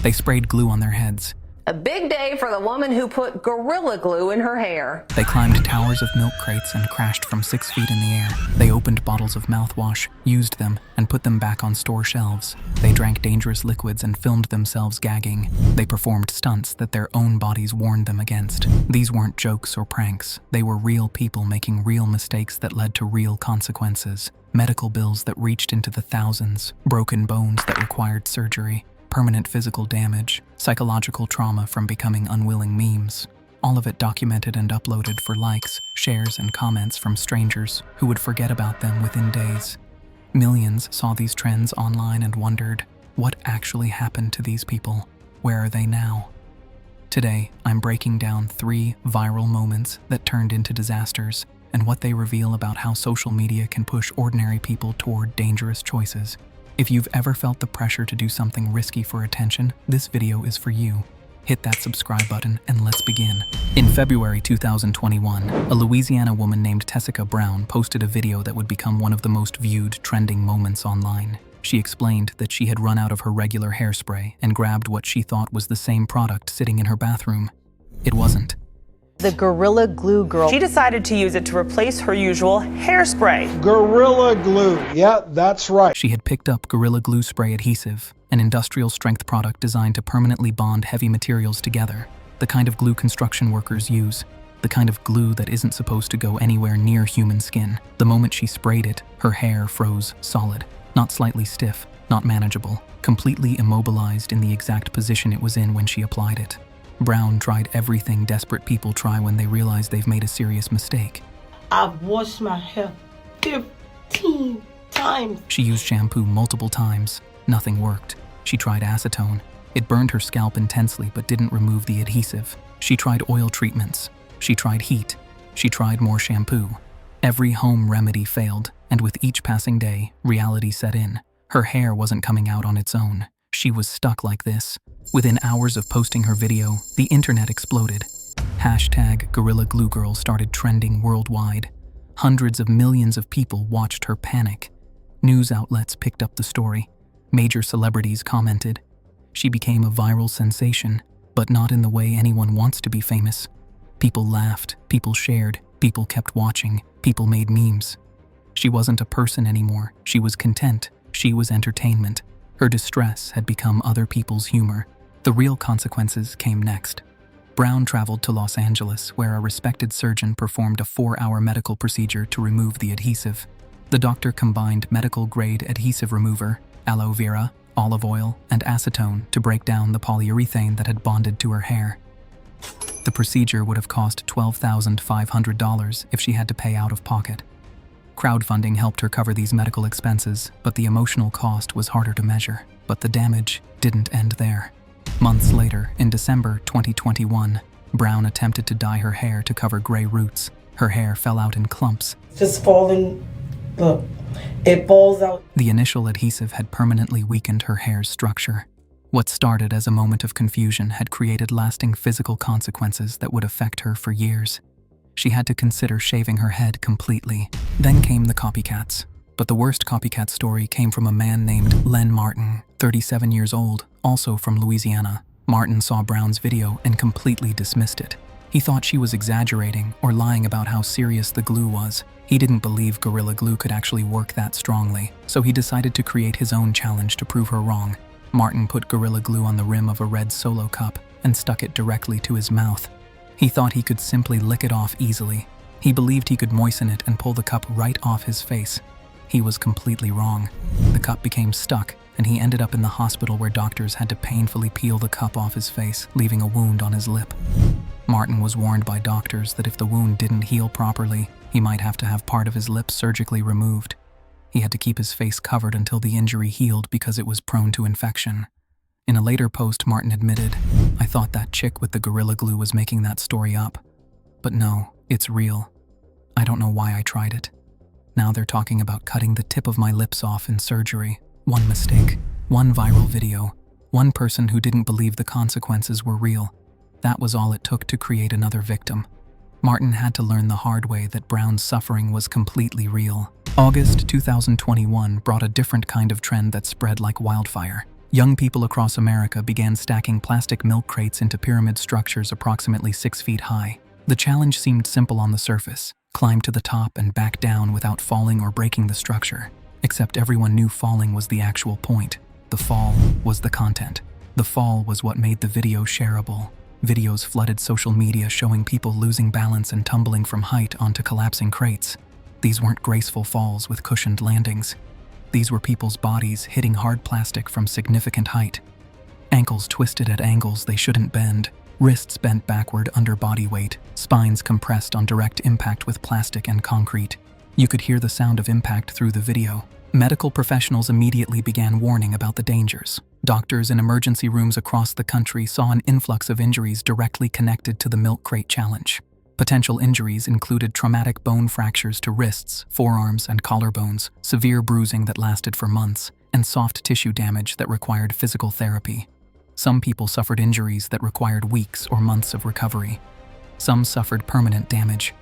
They sprayed glue on their heads. A big day for the woman who put Gorilla Glue in her hair. They climbed towers of milk crates and crashed from 6 feet in the air. They opened bottles of mouthwash, used them, and put them back on store shelves. They drank dangerous liquids and filmed themselves gagging. They performed stunts that their own bodies warned them against. These weren't jokes or pranks. They were real people making real mistakes that led to real consequences. Medical bills that reached into the thousands, broken bones that required surgery, permanent physical damage, psychological trauma from becoming unwilling memes. All of it documented and uploaded for likes, shares, and comments from strangers who would forget about them within days. Millions saw these trends online and wondered, what actually happened to these people? Where are they now? Today, I'm breaking down 3 viral moments that turned into disasters and what they reveal about how social media can push ordinary people toward dangerous choices. If you've ever felt the pressure to do something risky for attention, this video is for you. Hit that subscribe button and let's begin. In February 2021, a Louisiana woman named Tessica Brown posted a video that would become one of the most viewed trending moments online. She explained that she had run out of her regular hairspray and grabbed what she thought was the same product sitting in her bathroom. It wasn't. The Gorilla Glue girl. She decided to use it to replace her usual hairspray. Gorilla Glue, yeah, that's right. She had picked up Gorilla Glue Spray Adhesive, an industrial strength product designed to permanently bond heavy materials together, the kind of glue construction workers use, the kind of glue that isn't supposed to go anywhere near human skin. The moment she sprayed it, her hair froze solid, not slightly stiff, not manageable, completely immobilized in the exact position it was in when she applied it. Brown tried everything desperate people try when they realize they've made a serious mistake. I've washed my hair 15 times. She used shampoo multiple times. Nothing worked. She tried acetone. It burned her scalp intensely but didn't remove the adhesive. She tried oil treatments. She tried heat. She tried more shampoo. Every home remedy failed, and with each passing day, reality set in. Her hair wasn't coming out on its own. She was stuck like this. Within hours of posting her video, the internet exploded. Hashtag Gorilla Glue Girl started trending worldwide. Hundreds of millions of people watched her panic. News outlets picked up the story. Major celebrities commented. She became a viral sensation, but not in the way anyone wants to be famous. People laughed, people shared, people kept watching, people made memes. She wasn't a person anymore. She was content. She was entertainment. Her distress had become other people's humor. The real consequences came next. Brown traveled to Los Angeles, where a respected surgeon performed a 4-hour medical procedure to remove the adhesive. The doctor combined medical-grade adhesive remover, aloe vera, olive oil, and acetone to break down the polyurethane that had bonded to her hair. The procedure would have cost $12,500 if she had to pay out of pocket. Crowdfunding helped her cover these medical expenses, but the emotional cost was harder to measure. But the damage didn't end there. Months later, in December 2021, Brown attempted to dye her hair to cover gray roots. Her hair fell out in clumps. Just falling, look, it falls out. The initial adhesive had permanently weakened her hair's structure. What started as a moment of confusion had created lasting physical consequences that would affect her for years. She had to consider shaving her head completely. Then came the copycats. But the worst copycat story came from a man named Len Martin, 37 years old, also from Louisiana. Martin saw Brown's video and completely dismissed it. He thought she was exaggerating or lying about how serious the glue was. He didn't believe Gorilla Glue could actually work that strongly, so he decided to create his own challenge to prove her wrong. Martin put Gorilla Glue on the rim of a red Solo cup and stuck it directly to his mouth. He thought he could simply lick it off easily. He believed he could moisten it and pull the cup right off his face. He was completely wrong. The cup became stuck, and he ended up in the hospital where doctors had to painfully peel the cup off his face, leaving a wound on his lip. Martin was warned by doctors that if the wound didn't heal properly, he might have to have part of his lip surgically removed. He had to keep his face covered until the injury healed because it was prone to infection. In a later post, Martin admitted, "I thought that chick with the Gorilla Glue was making that story up. But no, it's real. I don't know why I tried it. Now they're talking about cutting the tip of my lips off in surgery. One mistake, one viral video, one person who didn't believe the consequences were real. That was all it took to create another victim." Martin had to learn the hard way that Brown's suffering was completely real. August 2021 brought a different kind of trend that spread like wildfire. Young people across America began stacking plastic milk crates into pyramid structures approximately 6 feet high. The challenge seemed simple on the surface: climb to the top and back down without falling or breaking the structure. Except everyone knew falling was the actual point. The fall was the content. The fall was what made the video shareable. Videos flooded social media showing people losing balance and tumbling from height onto collapsing crates. These weren't graceful falls with cushioned landings. These were people's bodies hitting hard plastic from significant height. Ankles twisted at angles they shouldn't bend, wrists bent backward under body weight, spines compressed on direct impact with plastic and concrete. You could hear the sound of impact through the video. Medical professionals immediately began warning about the dangers. Doctors in emergency rooms across the country saw an influx of injuries directly connected to the milk crate challenge. Potential injuries included traumatic bone fractures to wrists, forearms, and collarbones, severe bruising that lasted for months, and soft tissue damage that required physical therapy. Some people suffered injuries that required weeks or months of recovery. Some suffered permanent damage.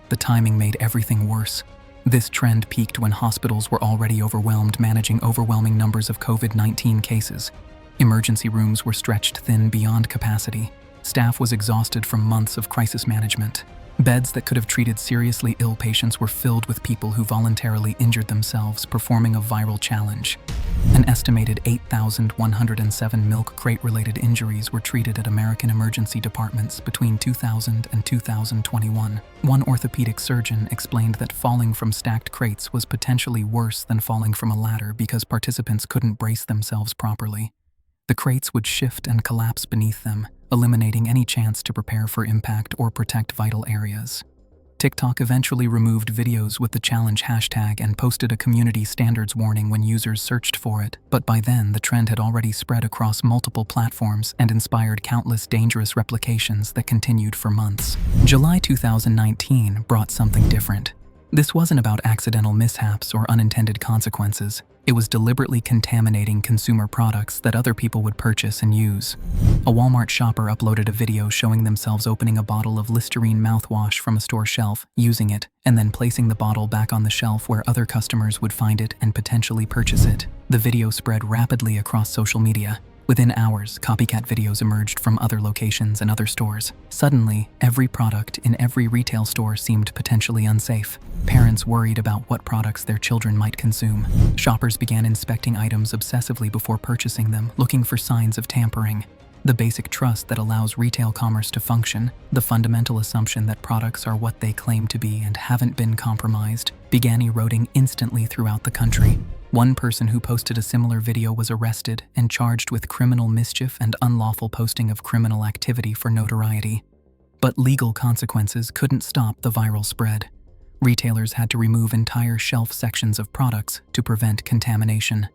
The timing made everything worse. This trend peaked when hospitals were already overwhelmed managing overwhelming numbers of COVID-19 cases. Emergency rooms were stretched thin beyond capacity. Staff was exhausted from months of crisis management. Beds that could have treated seriously ill patients were filled with people who voluntarily injured themselves performing a viral challenge. An estimated 8,107 milk crate-related injuries were treated at American emergency departments between 2000 and 2021. One orthopedic surgeon explained that falling from stacked crates was potentially worse than falling from a ladder because participants couldn't brace themselves properly. The crates would shift and collapse beneath them, eliminating any chance to prepare for impact or protect vital areas. TikTok eventually removed videos with the challenge hashtag and posted a community standards warning when users searched for it, but by then the trend had already spread across multiple platforms and inspired countless dangerous replications that continued for months. July 2019 brought something different. This wasn't about accidental mishaps or unintended consequences. It was deliberately contaminating consumer products that other people would purchase and use. A Walmart shopper uploaded a video showing themselves opening a bottle of Listerine mouthwash from a store shelf, using it, and then placing the bottle back on the shelf where other customers would find it and potentially purchase it. The video spread rapidly across social media. Within hours, copycat videos emerged from other locations and other stores. Suddenly, every product in every retail store seemed potentially unsafe. Parents worried about what products their children might consume. Shoppers began inspecting items obsessively before purchasing them, looking for signs of tampering. The basic trust that allows retail commerce to function, the fundamental assumption that products are what they claim to be and haven't been compromised, began eroding instantly throughout the country. One person who posted a similar video was arrested and charged with criminal mischief and unlawful posting of criminal activity for notoriety. But legal consequences couldn't stop the viral spread. Retailers had to remove entire shelf sections of products to prevent contamination.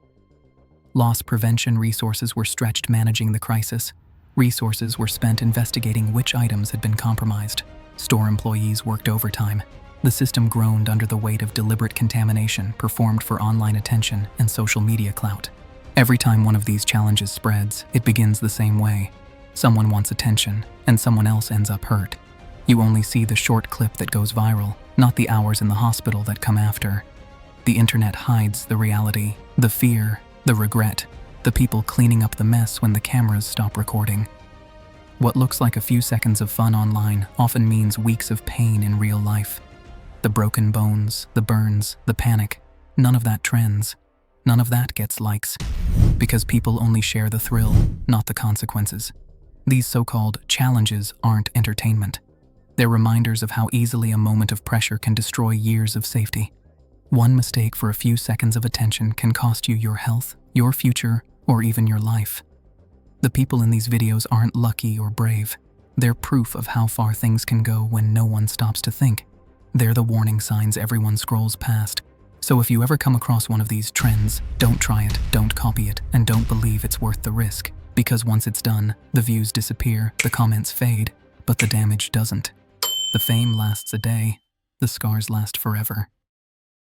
Loss prevention resources were stretched managing the crisis. Resources were spent investigating which items had been compromised. Store employees worked overtime. The system groaned under the weight of deliberate contamination performed for online attention and social media clout. Every time one of these challenges spreads, it begins the same way. Someone wants attention, and someone else ends up hurt. You only see the short clip that goes viral, not the hours in the hospital that come after. The internet hides the reality, the fear, the regret, the people cleaning up the mess when the cameras stop recording. What looks like a few seconds of fun online often means weeks of pain in real life. The broken bones, the burns, the panic, none of that trends. None of that gets likes. Because people only share the thrill, not the consequences. These so-called challenges aren't entertainment. They're reminders of how easily a moment of pressure can destroy years of safety. One mistake for a few seconds of attention can cost you your health, your future, or even your life. The people in these videos aren't lucky or brave. They're proof of how far things can go when no one stops to think. They're the warning signs everyone scrolls past. So if you ever come across one of these trends, don't try it, don't copy it, and don't believe it's worth the risk. Because once it's done, the views disappear, the comments fade, but the damage doesn't. The fame lasts a day, the scars last forever.